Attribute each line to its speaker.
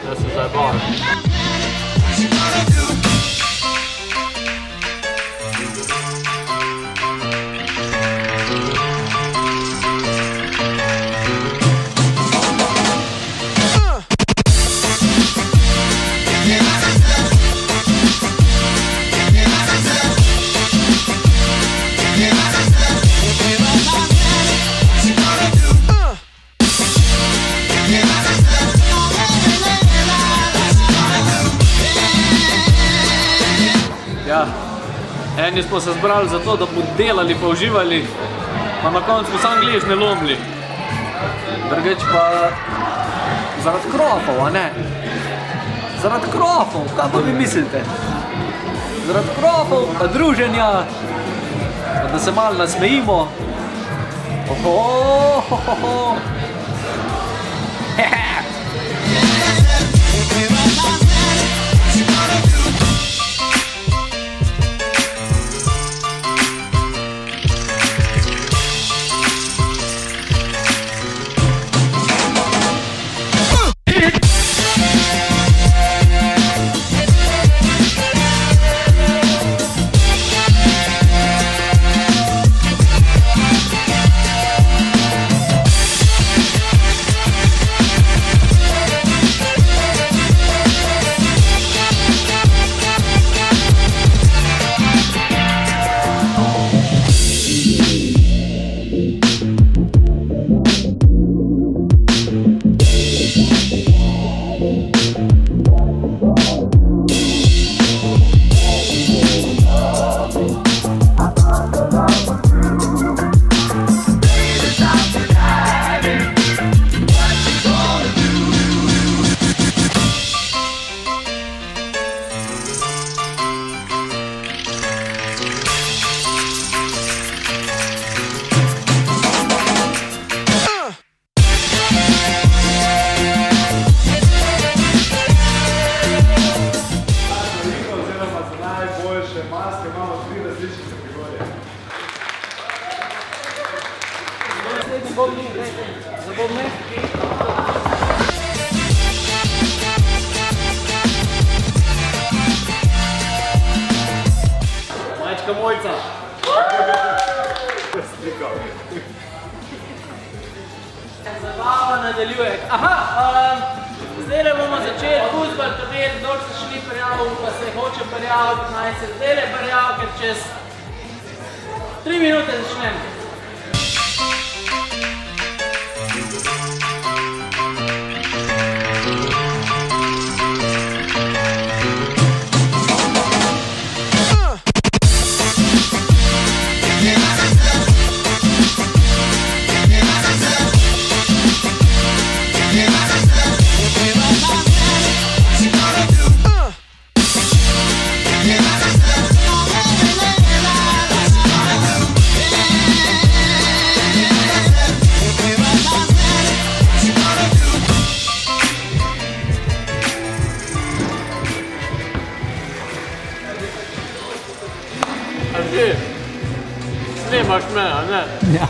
Speaker 1: da se zabavam. Ja, eni smo se zbrali zato, da bomo delali pa uživali, pa na koncu smo sam gležne lomili. Drugič pa zaradi krofov, a ne? Zaradi krofov, kaj pa vi mislite? Zaradi krofov, pa druženja, pa da se malo nasmejimo. Ohohohoho.
Speaker 2: Maske imamo 3 različne kategorije.
Speaker 1: Naslednji bom ni, gledajte, za bom ne. Majčka Mojca. Zabava nadaljuje. Aha, zdaj bomo začeli fuzbal turnir, kdor se še ni prijavil, pa se hoče prijaviti, naj se zdaj prijavil, ker čez 3 minute začnemo. Ti, snimaš me, a ne?
Speaker 3: Ja.